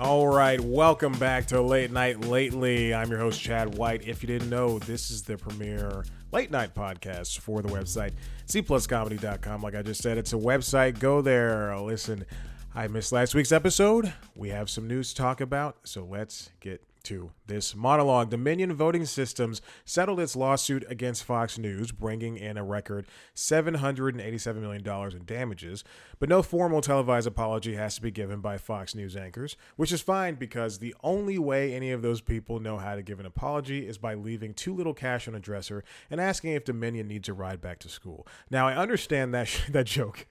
All right, welcome back to Late Night Lately. I'm your host, Chad White. If you didn't know, this is the premier late night podcast for the website, cpluscomedy.com. Like I just said, it's a website. Go there. Listen, I missed last week's episode. We have some news to talk about, so let's get to this monologue. Dominion Voting Systems settled its lawsuit against Fox News, bringing in a record $787 million in damages, but no formal televised apology has to be given by Fox News anchors, which is fine because the only way any of those people know how to give an apology is by leaving too little cash on a dresser and asking if Dominion needs a ride back to school. Now, I understand that that joke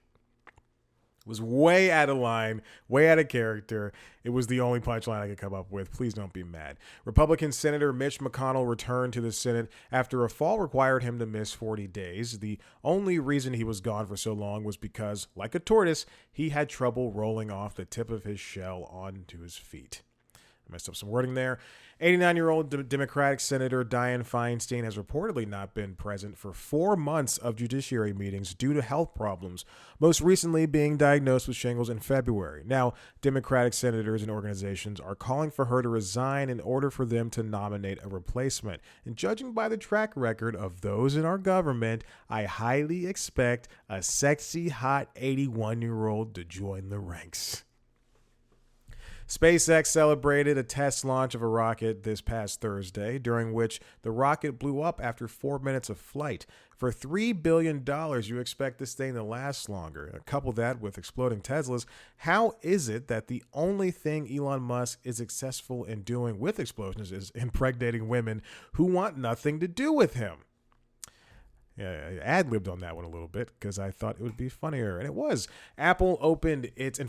was way out of line, way out of character. It was the only punchline I could come up with. Please don't be mad. Republican Senator Mitch McConnell returned to the Senate after a fall required him to miss 40 days. The only reason he was gone for so long was because, like a tortoise, he had trouble rolling off the tip of his shell onto his feet. I messed up some wording there. 89-year-old Democratic Senator Dianne Feinstein has reportedly not been present for 4 months of judiciary meetings due to health problems, most recently being diagnosed with shingles in February. Now, Democratic senators and organizations are calling for her to resign in order for them to nominate a replacement. And judging by the track record of those in our government, I highly expect a sexy, hot 81-year-old to join the ranks. SpaceX celebrated a test launch of a rocket this past Thursday, during which the rocket blew up after 4 minutes of flight. For $3 billion, you expect this thing to last longer. Couple that with exploding Teslas. How is it that the only thing Elon Musk is successful in doing with explosions is impregnating women who want nothing to do with him? I ad-libbed on that one a little bit because I thought it would be funnier, and it was. Apple opened its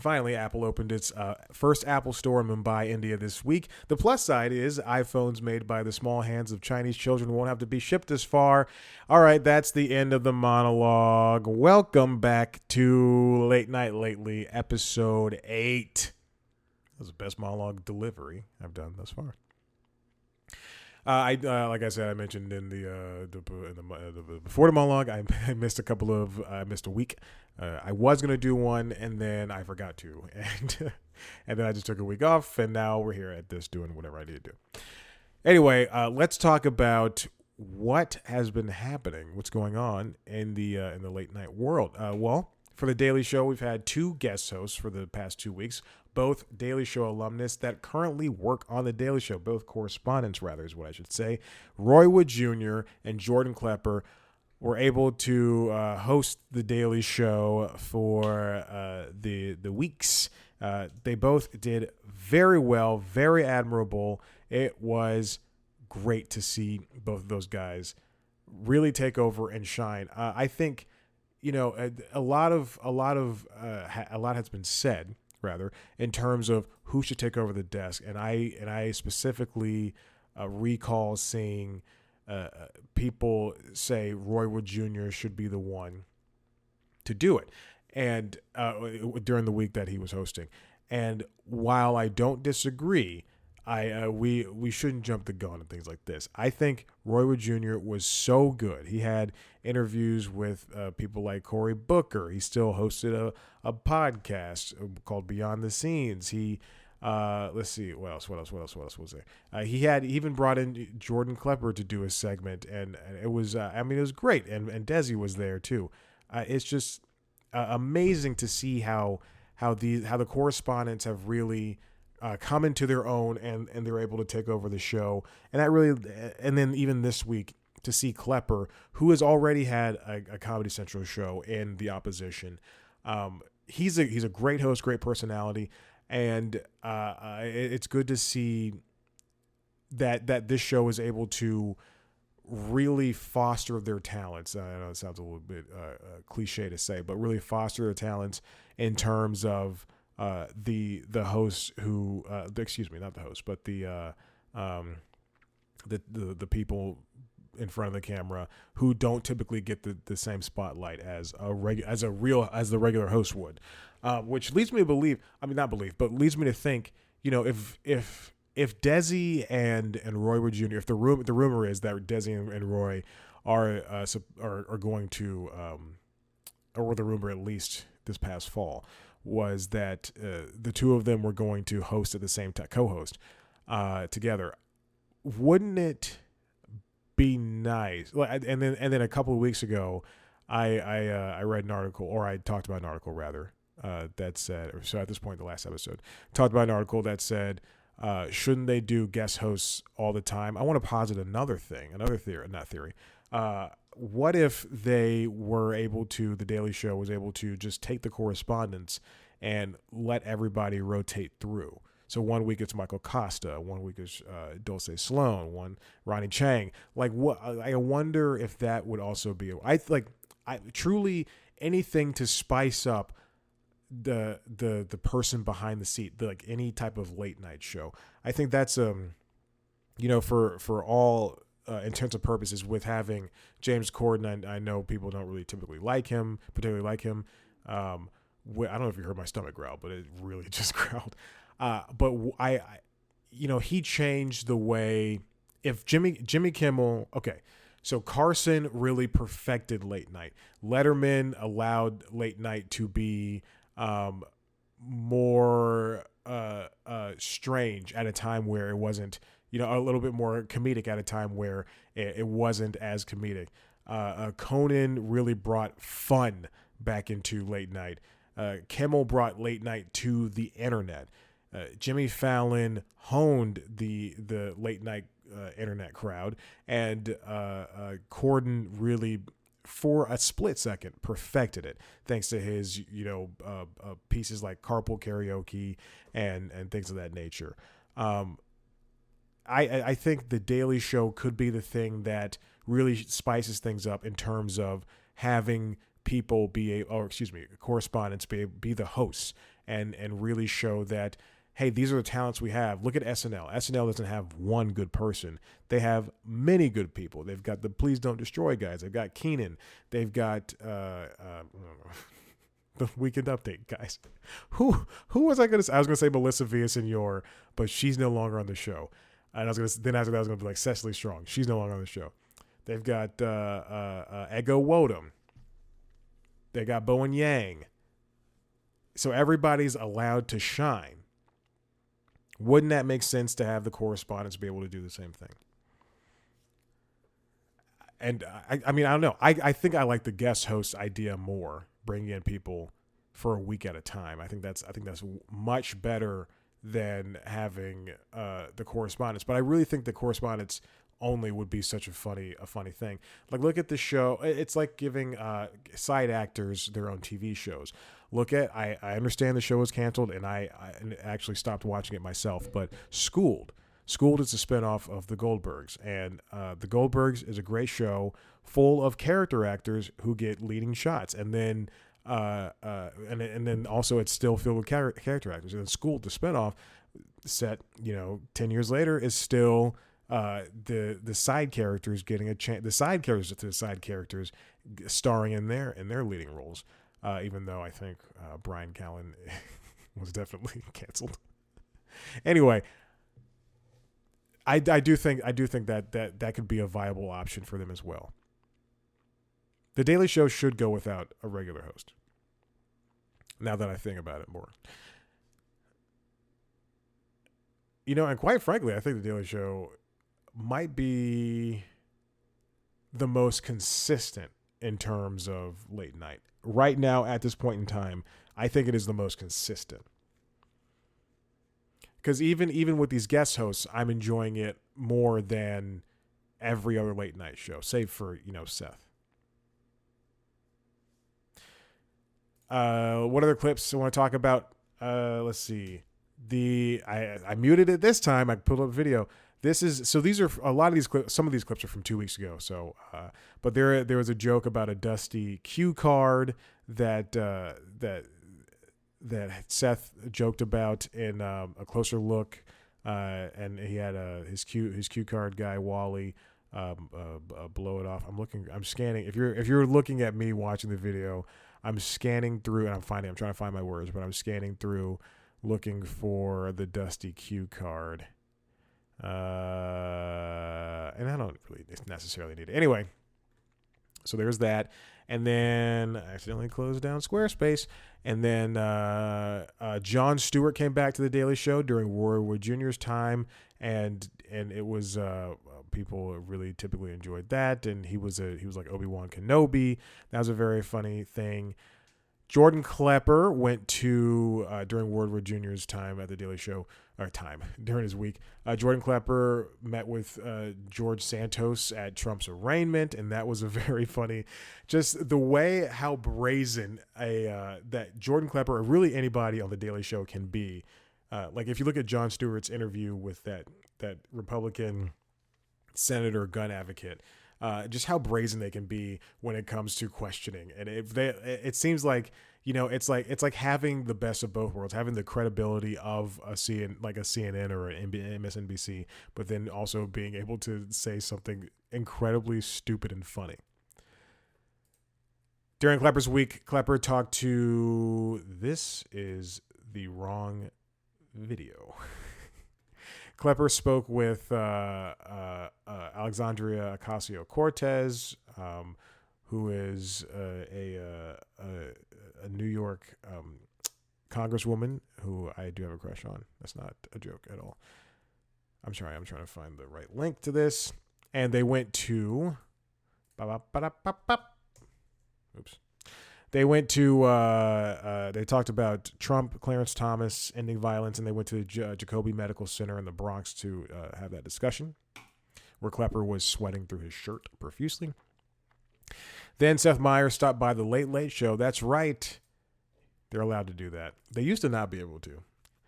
first Apple store in Mumbai, India this week. The plus side is iPhones made by the small hands of Chinese children won't have to be shipped as far. All right, that's the end of the monologue. Welcome back to Late Night Lately, episode 8. That was the best monologue delivery I've done thus far. Like I said, I mentioned in the before the monologue, I missed a week. I was gonna do one, and then I forgot to, and then I just took a week off, and now we're here at this doing whatever I need to do. Anyway, let's talk about what has been happening, what's going on in the late night world. Well, for the Daily Show, we've had 2 guest hosts for the past 2 weeks. Both Daily Show alumnus that currently work on the Daily Show, both correspondents, rather, is what I should say. Roy Wood Jr. and Jordan Klepper were able to host the Daily Show for the weeks. They both did very well, very admirable. It was great to see both of those guys really take over and shine. I think, a lot has been said, rather, in terms of who should take over the desk. And I specifically recall seeing people say Roy Wood Jr. should be the one to do it, and during the week that he was hosting. And while I don't disagree, we shouldn't jump the gun and things like this. I think Roy Wood Jr. was so good. He had interviews with people like Cory Booker. He still hosted a podcast called Beyond the Scenes. He let's see, what else was there? He even brought in Jordan Klepper to do a segment, and it was it was great. And Desi was there too. It's just amazing to see how the correspondents have really come into their own, and they're able to take over the show. And then even this week to see Klepper, who has already had a Comedy Central show in the opposition. He's a great host, great personality, and it's good to see that this show is able to really foster their talents. I know it sounds a little bit cliche to say, but really foster their talents in terms of the hosts who not the host, but the people in front of the camera who don't typically get the same spotlight as the regular host would, which leads me to believe, leads me to think, if Desi and Roy Wood Jr., if the rumor is that Desi and Roy are going to, or the rumor at least this past fall, was that the two of them were going to host at the same time, co-host together. Wouldn't it be nice? And then a couple of weeks ago, I read an article, or I talked about an article rather, that said, or so at this point, the last episode talked about an article that said, shouldn't they do guest hosts all the time? I want to posit another theory, not theory. What if they were able to, the Daily Show was able to just take the correspondence and let everybody rotate through? So 1 week it's Michael Costa, 1 week is Dulce Sloan, one Ronnie Chang. Like, what? I wonder if that would also be. I truly anything to spice up the person behind the seat, like any type of late night show. I think that's for all intents and purposes, with having James Corden. I know people don't really typically particularly like him. I don't know if you heard my stomach growl, but it really just growled. But he changed the way. If Jimmy Kimmel, okay, so Carson really perfected late night. Letterman allowed late night to be more strange at a time where it wasn't, a little bit more comedic at a time where it wasn't as comedic. Conan really brought fun back into late night. Kimmel brought late night to the internet. Jimmy Fallon honed the late night internet crowd, and Corden really, for a split second, perfected it, thanks to his pieces like Carpool Karaoke and things of that nature. I think the Daily Show could be the thing that really spices things up in terms of having people correspondents be the hosts and really show that, hey, these are the talents we have. Look at SNL. SNL doesn't have one good person. They have many good people. They've got the Please Don't Destroy guys. They've got Keenan. They've got the Weekend Update guys. Who was I going to say? I was going to say Melissa Villaseñor, but she's no longer on the show. And after that, I was going to be like Cecily Strong. She's no longer on the show. They've got Ego Wodum. They got Bowen Yang. So everybody's allowed to shine. Wouldn't that make sense to have the correspondents be able to do the same thing? And I mean, I don't know. I think I like the guest host idea more, bringing in people for a week at a time. I think that's much better than having the correspondents. But I really think the correspondents only would be such a funny thing. Like, look at the show. It's like giving side actors their own TV shows. I understand the show was canceled, and I actually stopped watching it myself, but Schooled is a spinoff of The Goldbergs, and The Goldbergs is a great show full of character actors who get leading shots, and then and then also it's still filled with character actors. And then Schooled, the spinoff, set 10 years later, is still the side characters getting a chance. The side characters to the side characters starring in their leading roles. Even though I think Brian Callen was definitely canceled. Anyway, I do think that could be a viable option for them as well. The Daily Show should go without a regular host. Now that I think about it more. And quite frankly, I think the Daily Show might be the most consistent in terms of late night. Right now, at this point in time, I think it is the most consistent. Because even with these guest hosts, I'm enjoying it more than every other late night show, save for, Seth. What other clips I want to talk about? Let's see. I muted it this time. I pulled up a video. These are a lot of these clips. Some of these clips are from 2 weeks ago. So, but there was a joke about a dusty cue card that Seth joked about in a closer look, and he had his cue card guy Wally blow it off. I'm scanning. If you're looking at me watching the video, I'm scanning through, and I'm trying to find my words, but I'm scanning through looking for the dusty cue card. And I don't really necessarily need it. Anyway, So there's that. And then I accidentally closed down Squarespace. And then Jon Stewart came back to The Daily Show during World War Jr.'s time. And it was people really typically enjoyed that. And he was like Obi-Wan Kenobi. That was a very funny thing. Jordan Klepper went to, during World War Jr.'s time at The Daily Show, during his week, Jordan Klepper met with George Santos at Trump's arraignment, and that was a very funny, just the way how brazen that Jordan Klepper, or really anybody on The Daily Show can be. Like if you look at Jon Stewart's interview with that Republican senator gun advocate, just how brazen they can be when it comes to questioning. And it seems like, it's like having the best of both worlds, having the credibility of a CNN or an MSNBC, but then also being able to say something incredibly stupid and funny. During Klepper's week, Klepper talked to, this is the wrong video. Klepper spoke with Alexandria Ocasio-Cortez, who is a New York congresswoman who I do have a crush on. That's not a joke at all. I'm trying to find the right link to this. And they went to... Oops. They went to, they talked about Trump, Clarence Thomas, ending violence, and they went to the Jacobi Medical Center in the Bronx to have that discussion, where Klepper was sweating through his shirt profusely. Then Seth Meyers stopped by the Late Late Show. That's right. They're allowed to do that. They used to not be able to,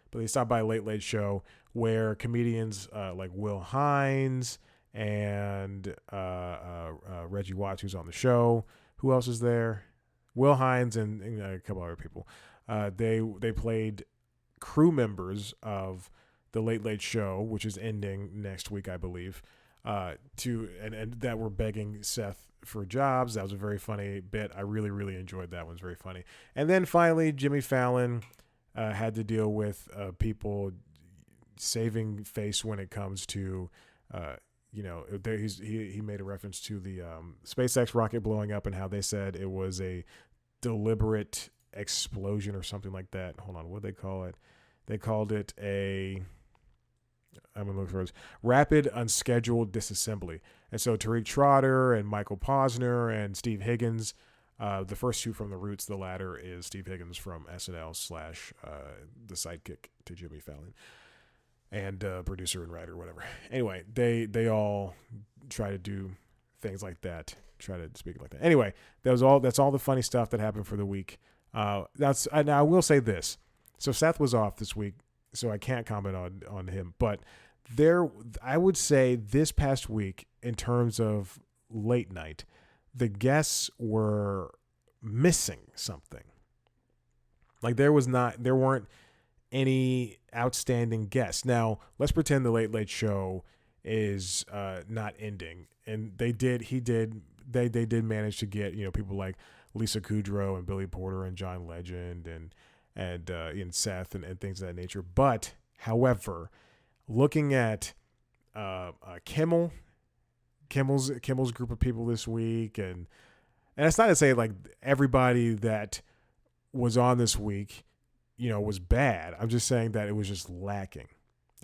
but they stopped by Late Late Show, where comedians like Will Hines and Reggie Watts, who's on the show. Who else is there? Will Hines and a couple other people. They played crew members of the Late Late Show, which is ending next week, I believe, and that were begging Seth for jobs. That was a very funny bit. I really, really enjoyed that one. It was very funny. And then finally, Jimmy Fallon had to deal with people saving face when it comes to he made a reference to the SpaceX rocket blowing up and how they said it was a deliberate explosion or something like that. Hold on, what did they call it? They called it I'm gonna look for it. Rapid unscheduled disassembly. And so Tariq Trotter and Michael Posner and Steve Higgins, the first two from The Roots, the latter is Steve Higgins from SNL / the sidekick to Jimmy Fallon. And producer and writer, whatever. Anyway, they all try to do things like that. Try to speak like that. Anyway, that's all the funny stuff that happened for the week. Now I will say this. So Seth was off this week, so I can't comment on him. But I would say this past week, in terms of late night, the guests were missing something. Like there weren't any outstanding guests. Now, let's pretend the Late Late Show is not ending, and they did manage to get people like Lisa Kudrow and Billy Porter and John Legend and Seth and things of that nature. But however, looking at Kimmel's group of people this week, and it's not to say like everybody that was on this week was bad. I'm just saying that it was just lacking.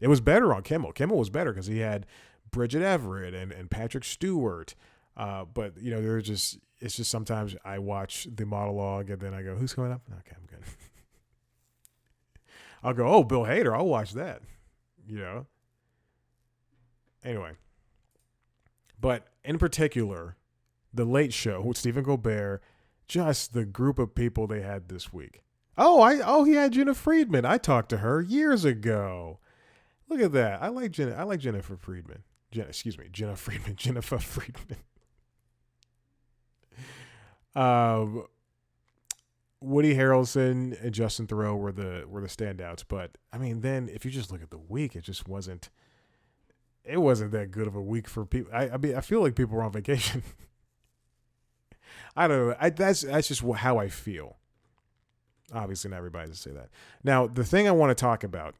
It was better on Kimmel. Kimmel was better because he had Bridget Everett and Patrick Stewart. But it's just sometimes I watch the monologue and then I go, who's coming up? Okay, I'm good. I'll go, oh, Bill Hader. I'll watch that. Anyway. But in particular, the Late Show with Stephen Colbert, just the group of people they had this week. He had Jenna Friedman. I talked to her years ago. Look at that. I like Jennifer Friedman. Jenna Friedman. Jennifer Friedman. Woody Harrelson and Justin Theroux were the standouts, but I mean, then if you just look at the week, it just wasn't that good of a week for people. I mean, I feel like people were on vacation. I don't know. That's just how I feel. Obviously, not everybody does say that. Now, the thing I want to talk about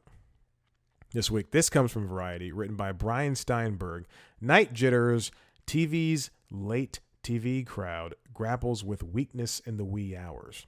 this week, this comes from Variety, written by Brian Steinberg. Night Jitters, TV's late TV crowd grapples with weakness in the wee hours.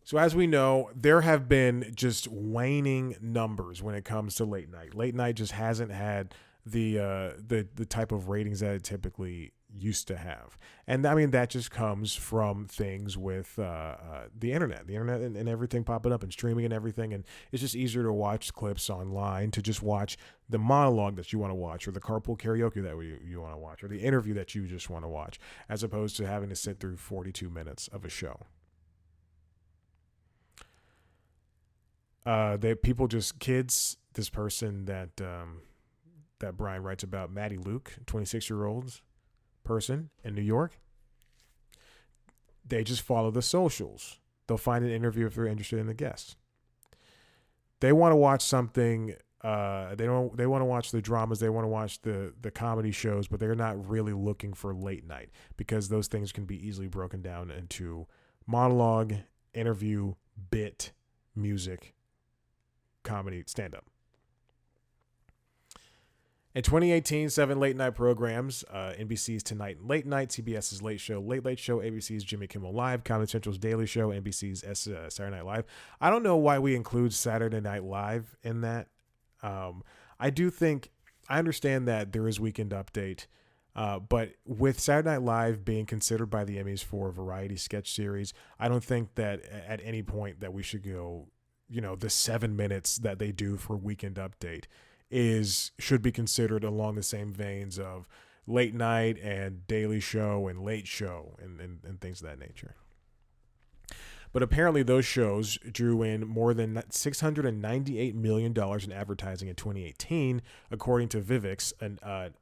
So as we know, there have been just waning numbers when it comes to late night. Late night just hasn't had the type of ratings that it typically used to have. And I mean, that just comes from things with the internet and everything popping up and streaming and everything. And it's just easier to watch clips online, to just watch the monologue that you want to watch, or the carpool karaoke that you want to watch, or the interview that you just want to watch, as opposed to having to sit through 42 minutes of a show. This person that Brian writes about, Maddie Luke, 26-year-old person in New York, they just follow the socials. They'll find an interview if they're interested in the guest. They want to watch something. They want to watch the dramas. They want to watch the comedy shows, but they're not really looking for late night, because those things can be easily broken down into monologue, interview, bit, music, comedy, stand-up. In 2018, 7 late night programs, NBC's Tonight and Late Night, CBS's Late Show, Late Late Show, ABC's Jimmy Kimmel Live, Comedy Central's Daily Show, NBC's Saturday Night Live. I don't know why we include Saturday Night Live in that. I understand that there is Weekend Update, but with Saturday Night Live being considered by the Emmys for a variety sketch series, I don't think that at any point that we should go, the 7 minutes that they do for Weekend Update should be considered along the same veins of Late Night and Daily Show and Late Show and things of that nature. But apparently those shows drew in more than $698 million in advertising in 2018, according to Vivix,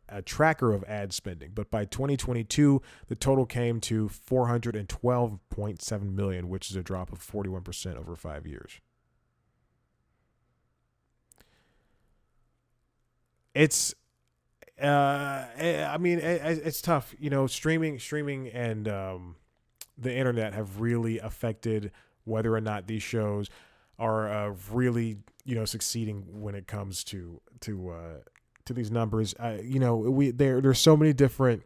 a tracker of ad spending. But by 2022, the total came to $412.7 million, which is a drop of 41% over 5 years. It's tough. Streaming and the internet have really affected whether or not these shows are really succeeding when it comes to these numbers. There's so many different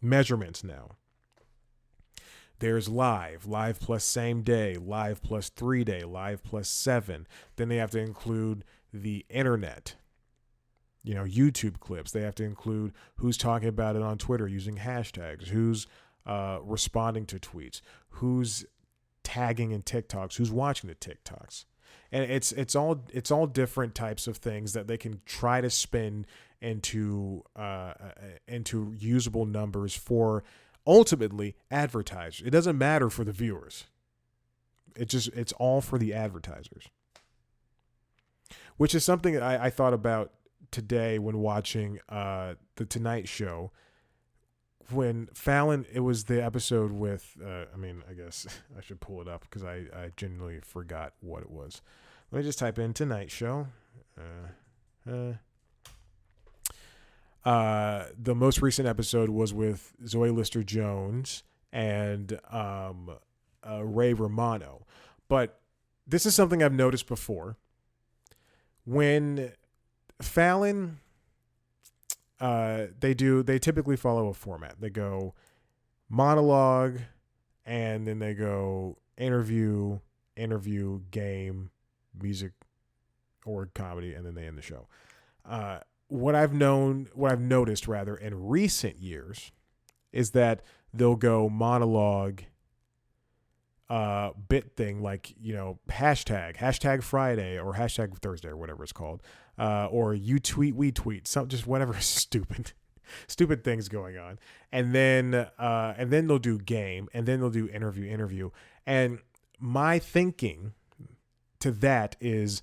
measurements now. There's live plus same day, live plus 3 day, live plus 7. Then they have to include the internet. YouTube clips. They have to include who's talking about it on Twitter using hashtags, who's responding to tweets, who's tagging in TikToks, who's watching the TikToks. And it's all different types of things that they can try to spin into usable numbers for ultimately advertisers. It doesn't matter for the viewers. It's all for the advertisers. Which is something that I thought about today when watching the Tonight Show, when Fallon, it was the episode with I guess I should pull it up because I genuinely forgot what it was. Let me just type in Tonight Show. The most recent episode was with Zoe Lister-Jones and Ray Romano, but this is something I've noticed before. When Fallon, they typically follow a format. They go monologue, and then they go interview, game, music, or comedy, and then they end the show. What I've noticed rather in recent years is that they'll go monologue, bit thing, like, hashtag Friday or hashtag Thursday or whatever it's called, or you tweet, we tweet, just whatever stupid things going on, and then they'll do game, and then they'll do interview, and my thinking to that is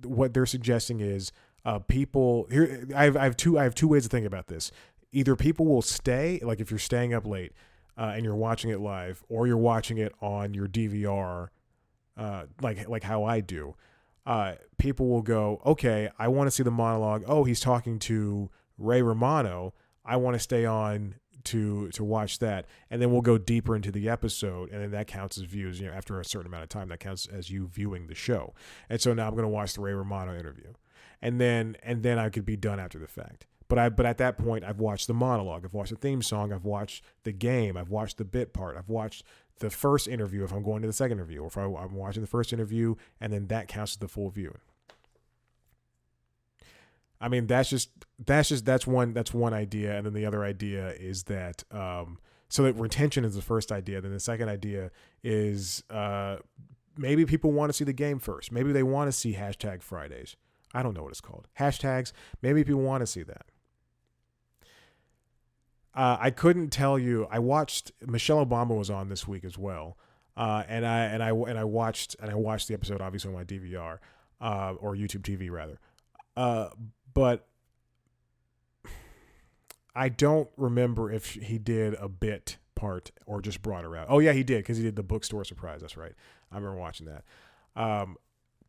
what they're suggesting is people here. I have two ways to think about this. Either people will stay, like if you're staying up late and you're watching it live, or you're watching it on your DVR, like how I do. People will go, okay, I want to see the monologue. Oh, he's talking to Ray Romano. I want to stay on to watch that, and then we'll go deeper into the episode, and then that counts as views. After a certain amount of time, that counts as you viewing the show. And so now I'm going to watch the Ray Romano interview, and then I could be done after the fact. But at that point, I've watched the monologue, I've watched the theme song, I've watched the game, I've watched the bit part, I've watched the first interview if I'm going to the second interview, or if I'm watching the first interview, and then that counts as the full viewing. I mean, that's one idea, and then the other idea is that so that retention is the first idea. Then the second idea is maybe people want to see the game first. Maybe they want to see hashtag Fridays. I don't know what it's called. Hashtags. Maybe people want to see that. I couldn't tell you. I watched Michelle Obama was on this week as well, and I watched the episode obviously on my DVR or YouTube TV rather, but I don't remember if he did a bit part or just brought her out. Oh yeah, he did, because he did the bookstore surprise. That's right. I remember watching that.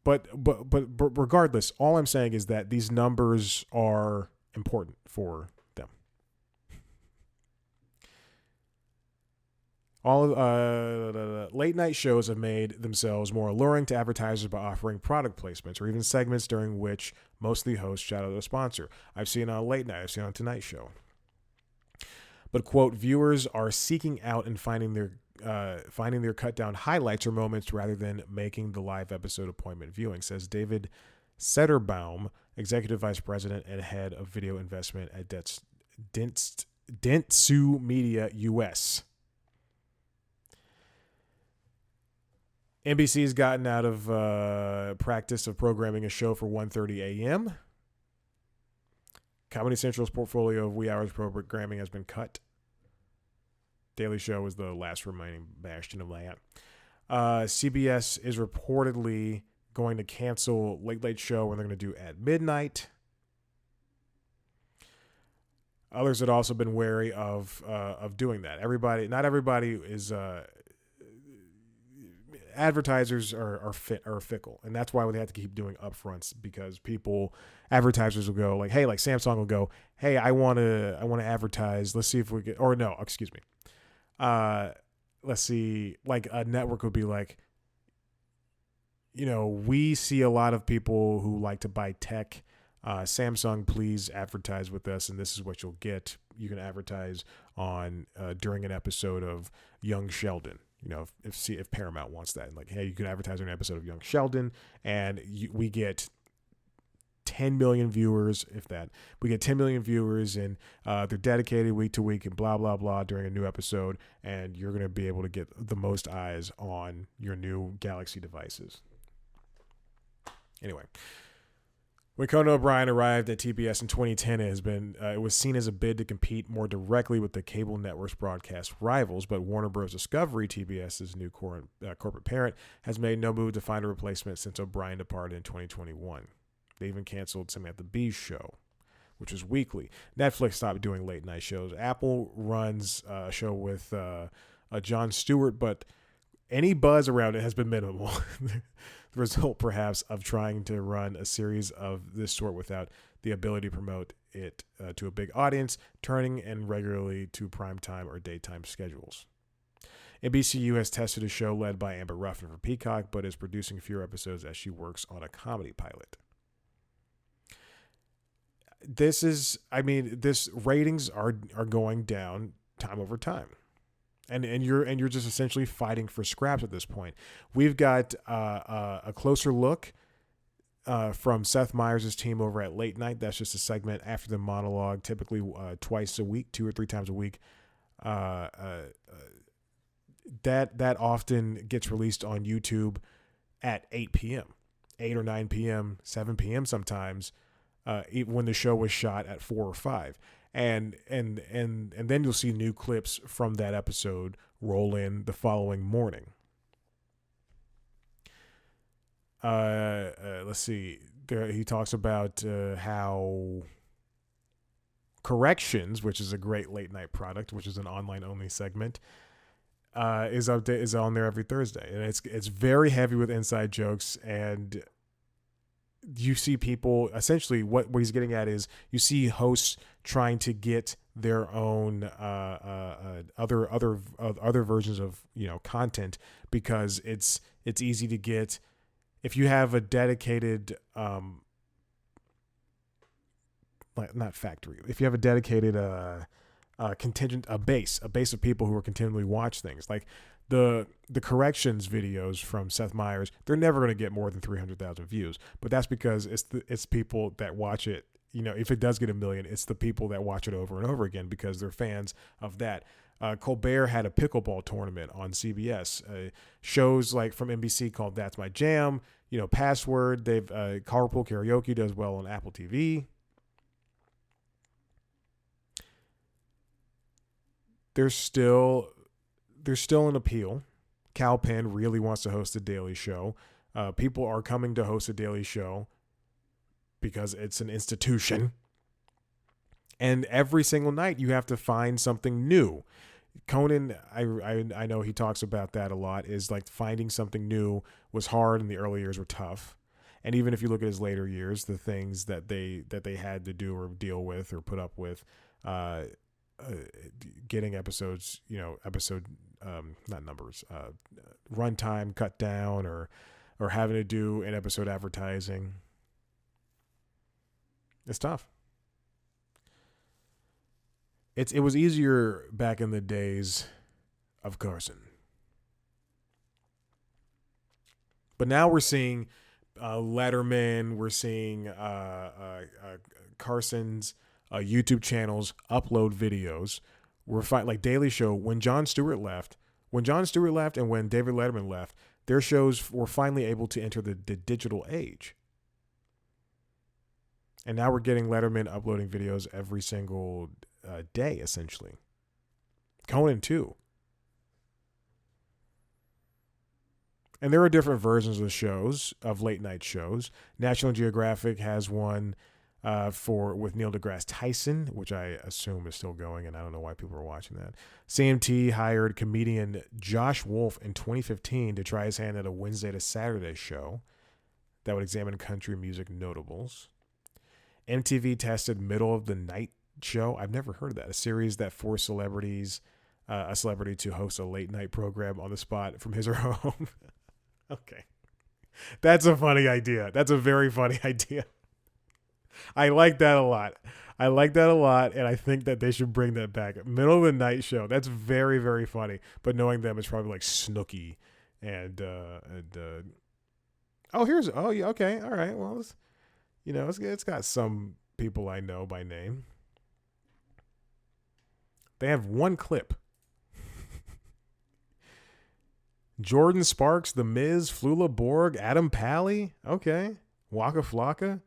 But regardless, all I'm saying is that these numbers are important for them. All late night shows have made themselves more alluring to advertisers by offering product placements or even segments during which most of the hosts shout out a sponsor. I've seen it on Late Night. I've seen it on Tonight Show. But, quote, viewers are seeking out and finding their cut down highlights or moments rather than making the live episode appointment viewing, says David Setterbaum, executive vice president and head of video investment at Dentsu Media US. NBC's gotten out of practice of programming a show for 1:30 a.m. Comedy Central's portfolio of wee hours programming has been cut. Daily Show is the last remaining bastion of that. CBS is reportedly going to cancel Late Late Show, and they're going to do at midnight. Others had also been wary of doing that. Not everybody is. Advertisers are fickle, and that's why they have to keep doing upfronts, because advertisers will go like, hey, like Samsung will go, hey, I want to advertise. Let's see if we get, or no, excuse me. Let's see, like a network would be like, we see a lot of people who like to buy tech. Samsung, please advertise with us, and this is what you'll get. You can advertise on during an episode of Young Sheldon. If Paramount wants that, and like, hey, you can advertise on an episode of Young Sheldon, and we get 10 million viewers, if that. We get 10 million viewers, and they're dedicated week to week, and blah blah blah during a new episode, and you're gonna be able to get the most eyes on your new Galaxy devices. Anyway. When Conan O'Brien arrived at TBS in 2010, it was seen as a bid to compete more directly with the cable network's broadcast rivals, but Warner Bros. Discovery, TBS's new corporate parent, has made no move to find a replacement since O'Brien departed in 2021. They even canceled Samantha Bee's show, which was weekly. Netflix stopped doing late night shows. Apple runs a show with Jon Stewart, but any buzz around it has been minimal. The result, perhaps, of trying to run a series of this sort without the ability to promote it to a big audience, turning and regularly to primetime or daytime schedules. NBCU has tested a show led by Amber Ruffin for Peacock, but is producing fewer episodes as she works on a comedy pilot. This ratings are going down time over time. And you're just essentially fighting for scraps at this point. We've got a closer look from Seth Meyers' team over at Late Night. That's just a segment after the monologue, typically twice a week, 2 or 3 times a week. That often gets released on YouTube at 8 p.m., 8 or 9 p.m., 7 p.m. sometimes, even when the show was shot at 4 or 5. And then you'll see new clips from that episode roll in the following morning. Let's see. He talks about how Corrections, which is a great late night product, which is an online only segment, is on there every Thursday, and it's very heavy with inside jokes. And you see people, essentially what he's getting at is you see hosts trying to get their own other versions of content, because it's easy to get if you have a dedicated like not factory, if you have a dedicated contingent, a base of people who are continually watch things, like the corrections videos from Seth Meyers, they're never going to get more than 300,000 views, but that's because it's people that watch it. You know, if it does get a million, it's the people that watch it over and over again because they're fans of that. Colbert had a pickleball tournament on CBS. Shows like from NBC called That's My Jam. You know, Password. They've Carpool Karaoke does well on Apple TV. There's still an appeal. Kal Penn really wants to host a Daily Show. People are coming to host a Daily Show because it's an institution. And every single night you have to find something new. Conan, I know he talks about that a lot, is like finding something new was hard and the early years were tough. And even if you look at his later years, the things that they had to do or deal with or put up with, getting episodes, not numbers, runtime cut down or having to do an episode advertising. It's tough. It was easier back in the days of Carson. But now we're seeing Letterman, we're seeing Carson's YouTube channels upload videos. We're like Daily Show. When Jon Stewart left and when David Letterman left, their shows were finally able to enter the digital age. And now we're getting Letterman uploading videos every single day, essentially. Conan too. And there are different versions of shows, of late night shows. National Geographic has one with Neil deGrasse Tyson, which I assume is still going, and I don't know why people are watching that. CMT hired comedian Josh Wolf in 2015 to try his hand at a Wednesday to Saturday show that would examine country music notables. MTV tested Middle of the Night show. I've never heard of that. A series that forced a celebrity to host a late night program on the spot from his or her home. Okay. That's a funny idea. That's a very funny idea. I like that a lot. And I think that they should bring that back. Middle of the Night show. That's very, very funny. But knowing them, it's probably like Snooki and yeah, okay, all right. Well, it's got some people I know by name. They have one clip. Jordan Sparks, The Miz, Flula Borg, Adam Pally, okay, Waka Flocka,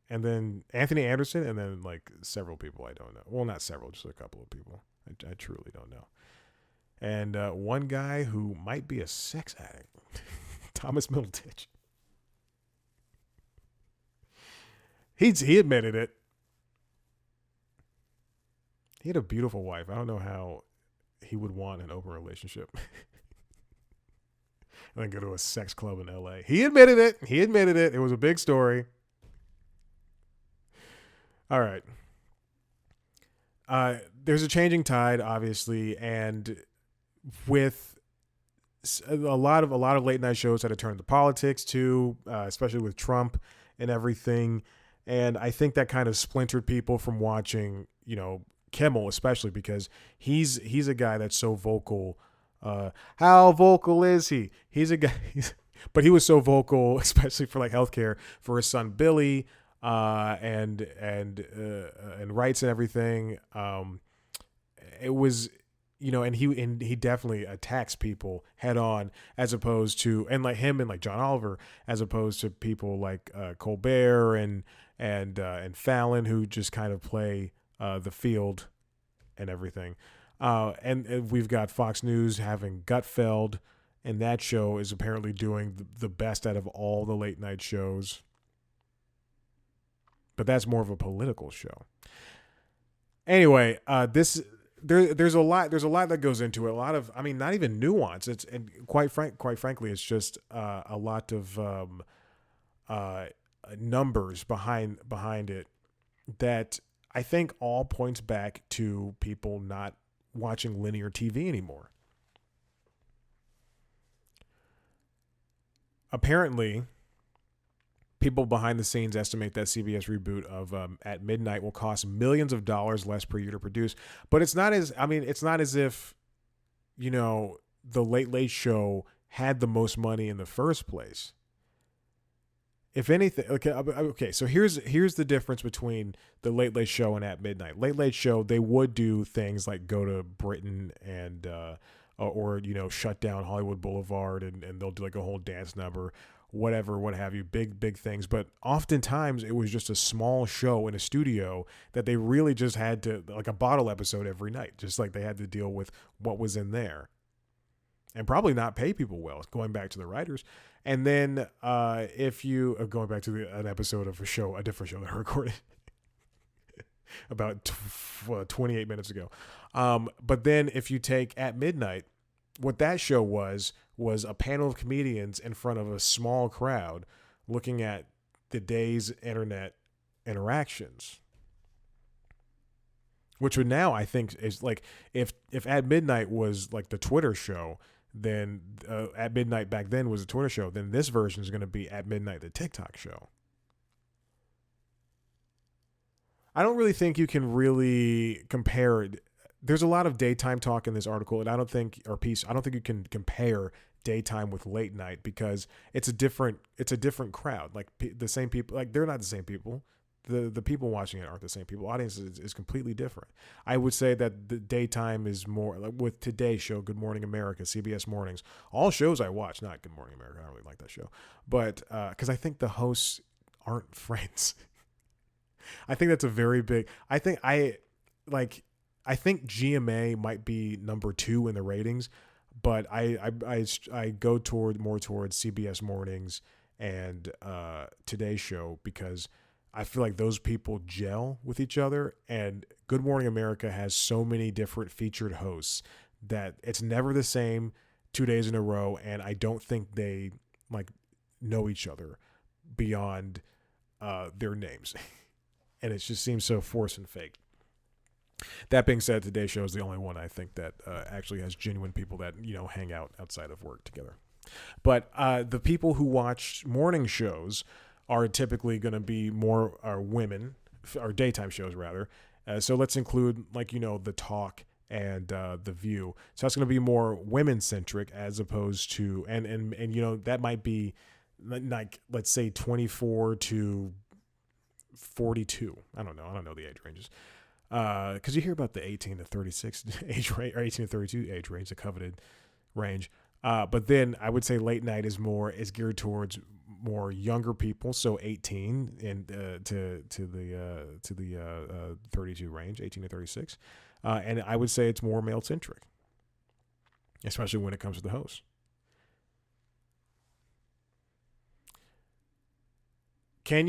and then Anthony Anderson, and then like several people I don't know. Well, not several, just a couple of people I truly don't know. And one guy who might be a sex addict, Thomas Middleditch. He admitted it. He had a beautiful wife. I don't know how he would want an open relationship. And then go to a sex club in LA. He admitted it. It was a big story. All right. There's a changing tide, obviously, and with a lot of late night shows had to turn to politics too, especially with Trump and everything. And I think that kind of splintered people from watching, Kimmel, especially because he's a guy that's so vocal. How vocal is he? He's a guy, but he was so vocal, especially for like healthcare for his son Billy, and rights and everything. It was, and he definitely attacks people head on, as opposed to, and like him and like John Oliver, as opposed to people like Colbert and Fallon, who just kind of play the field and everything. And we've got Fox News having Gutfeld, and that show is apparently doing the best out of all the late night shows. But that's more of a political show. Anyway, there's a lot that goes into it. A lot of, not even nuance. And quite frankly, it's just a lot of numbers behind it that I think all points back to people not watching linear TV anymore. Apparently, People behind the scenes estimate that CBS reboot of At Midnight will cost millions of dollars less per year to produce. But it's not as, I mean, it's not as if, you know, the Late Late Show had the most money in the first place. If anything, okay. So here's the difference between the Late Late Show and At Midnight. Late Late Show, they would do things like go to Britain and or you know, shut down Hollywood Boulevard, and they'll do like a whole dance number, whatever, what have you, big things. But oftentimes it was just a small show in a studio that they really just had to, like a bottle episode every night, just like they had to deal with what was in there. And probably not pay people well, going back to the writers. And then if you, going back to an episode of a different show that I recorded about 28 minutes ago. But then if you take At Midnight, what that show was a panel of comedians in front of a small crowd looking at the day's internet interactions. Which would now, I think, is like, if At Midnight was like the Twitter show, then At Midnight back then was a Twitter show, then this version is going to be At Midnight, the TikTok show. I don't really think you can really compare it. There's a lot of daytime talk in this article, and I don't think you can compare daytime with late night, because it's a different crowd. Like the same people, like they're not the same people. The people watching it aren't the same people. Audience is completely different. I would say that the daytime is more like with Today's Show, Good Morning America, CBS Mornings, all shows I watch. Not Good Morning America, I don't really like that show, but because I think the hosts aren't friends. I think that's a very big. I think GMA might be number 2 in the ratings, but I go more towards CBS Mornings and Today's Show, because I feel like those people gel with each other, and Good Morning America has so many different featured hosts that it's never the same 2 days in a row, and I don't think they like know each other beyond their names. And it just seems so forced and fake. That being said, Today's Show is the only one I think that actually has genuine people that, you know, hang out outside of work together. But the people who watch morning shows are typically going to be more women, or daytime shows rather. So let's include, like, you know, The Talk and The View. So that's going to be more women centric, as opposed to, and you know, that might be like, let's say 24 to 42. I don't know the age ranges. Because you hear about the 18 to 36 age range, or 18 to 32 age range, the coveted range. But then I would say late night is geared towards more younger people, so 18 and to the 32 range, 18 to 36, and I would say it's more male centric, especially when it comes to the host. How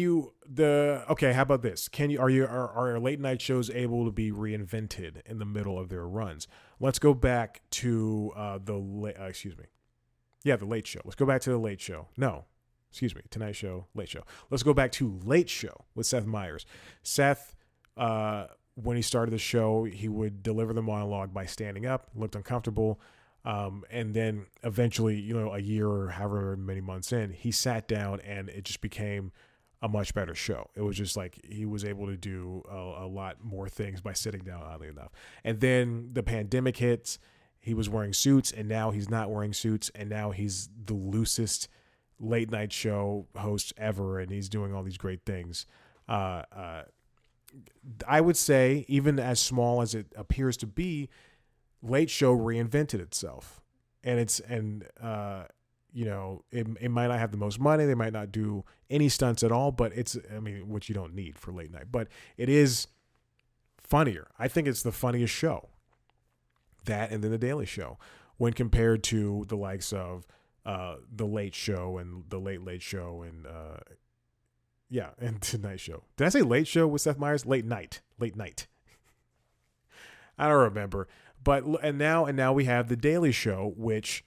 about this? Are late night shows able to be reinvented in the middle of their runs? Let's go back to the Late Show. Let's go back to the Late Show. Tonight Show, Late Show. Let's go back to Late Show with Seth Meyers. Seth, when he started the show, he would deliver the monologue by standing up, looked uncomfortable. And then eventually, you know, a year or however many months in, he sat down, and it just became a much better show. It was just like he was able to do a lot more things by sitting down, oddly enough. And then the pandemic hits. He was wearing suits, and now he's not wearing suits, and now he's the loosest late night show host ever, and he's doing all these great things. I would say, even as small as it appears to be, Late Show reinvented itself, and you know, it might not have the most money. They might not do any stunts at all, but which you don't need for late night, but it is funnier. I think it's the funniest show, that and then the Daily Show, when compared to the likes of the Late Show and the Late Show and and Tonight Show. Did I say Late Show with Seth Meyers? Late night. I don't remember. But and now we have the Daily Show, which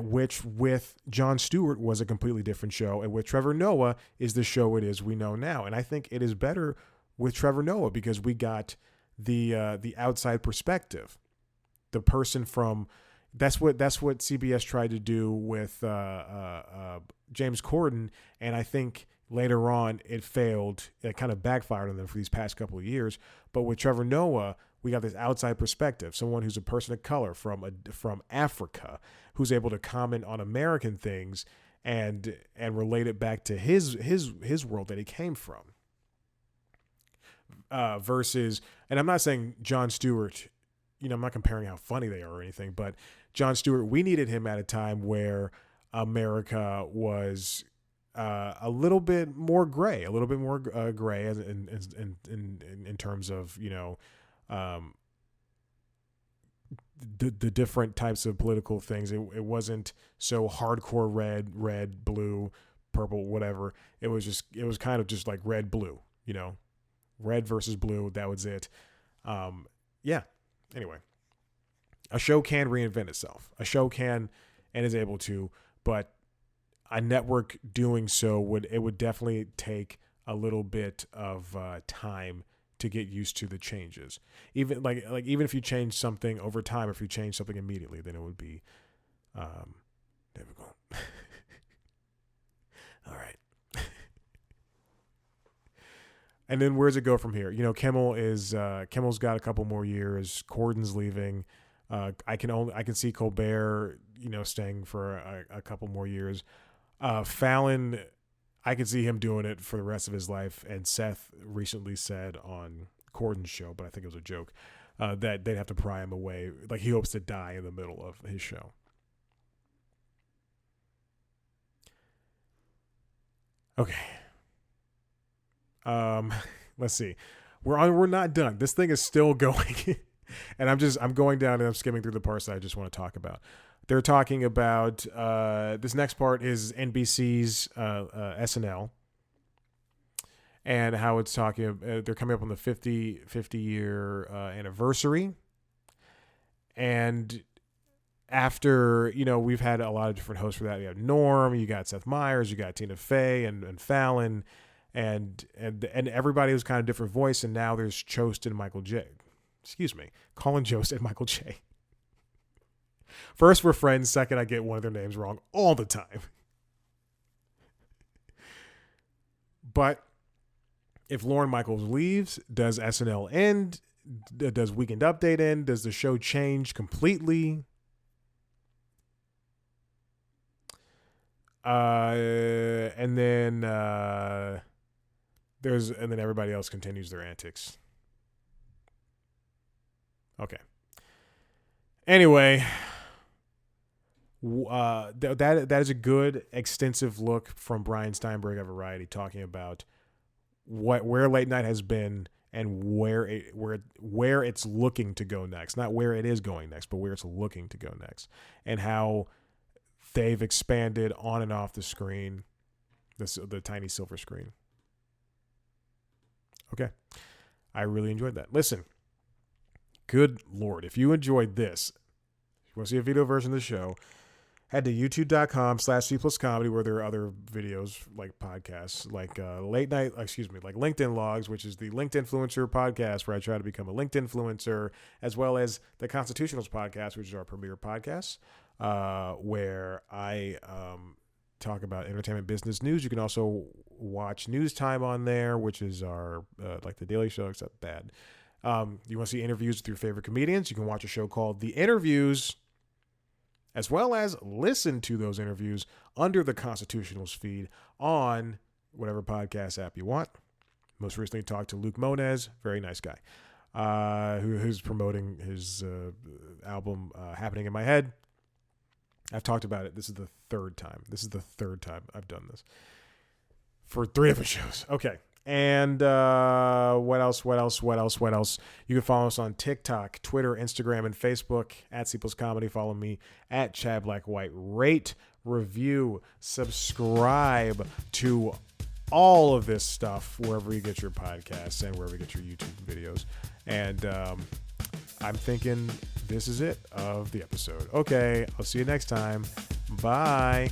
with Jon Stewart was a completely different show, and with Trevor Noah is the show it is we know now. And I think it is better with Trevor Noah, because we got the outside perspective, the person from. That's what CBS tried to do with James Corden, and I think later on it failed. It kind of backfired on them for these past couple of years. But with Trevor Noah, we got this outside perspective, someone who's a person of color from Africa, who's able to comment on American things and relate it back to his world that he came from. Versus, and I'm not saying Jon Stewart, I'm not comparing how funny they are or anything, but Jon Stewart, we needed him at a time where America was a little bit more gray, gray as in terms of, the different types of political things. It wasn't so hardcore red, blue, purple, whatever. It was kind of just like red, blue, red versus blue. That was it. Yeah. Anyway, a show can reinvent itself. A show can and is able to, but a network doing so would definitely take a little bit of time to get used to the changes. Even even if you change something over time, if you change something immediately, then it would be difficult. All right. And then where's it go from here? Kimmel's got a couple more years. Corden's leaving. I can see Colbert, staying for a couple more years. Fallon, I could see him doing it for the rest of his life. And Seth recently said on Corden's show, but I think it was a joke, that they'd have to pry him away. Like, he hopes to die in the middle of his show. Okay. Let's see. We're not done. This thing is still going. And I'm going down and I'm skimming through the parts that I just want to talk about. They're talking about, this next part is NBC's SNL, and how it's talking, they're coming up on the 50 year anniversary. And after, we've had a lot of different hosts for that. You have Norm, you got Seth Meyers, you got Tina Fey and Fallon, and everybody was kind of different voice. And now there's Jost and Michael J. Colin Jost and Michael J. First, we're friends. Second, I get one of their names wrong all the time. But if Lorne Michaels leaves, does SNL end? Does Weekend Update end? Does the show change completely? And then everybody else continues their antics. Okay. Anyway, that is a good extensive look from Brian Steinberg of Variety, talking about where late night has been and where it's looking to go next. Not where it is going next, but where it's looking to go next, and how they've expanded on and off the screen, the tiny silver screen. Okay, I really enjoyed that. Listen, good Lord, if you enjoyed this, if you want to see a video version of the show, head to youtube.com/C+comedy, where there are other videos like podcasts, like like LinkedIn Logs, which is the LinkedIn Influencer podcast, where I try to become a LinkedIn influencer, as well as the Constitutionals podcast, which is our premier podcast, where I talk about entertainment business news. You can also watch News Time on there, which is our like the Daily Show, except bad. You want to see interviews with your favorite comedians, you can watch a show called The Interviews, as well as listen to those interviews under the Constitutionals feed on whatever podcast app you want. Most recently talked to Luke Moniz, very nice guy, who's promoting his album Happening in My Head. I've talked about it. This is the third time. I've done this for 3 different shows. Okay. And what else? You can follow us on TikTok, Twitter, Instagram, and Facebook at C+Comedy. Follow me at Chad Black White. Rate, review, subscribe to all of this stuff wherever you get your podcasts and wherever you get your YouTube videos. And I'm thinking this is it of the episode. Okay, I'll see you next time. Bye.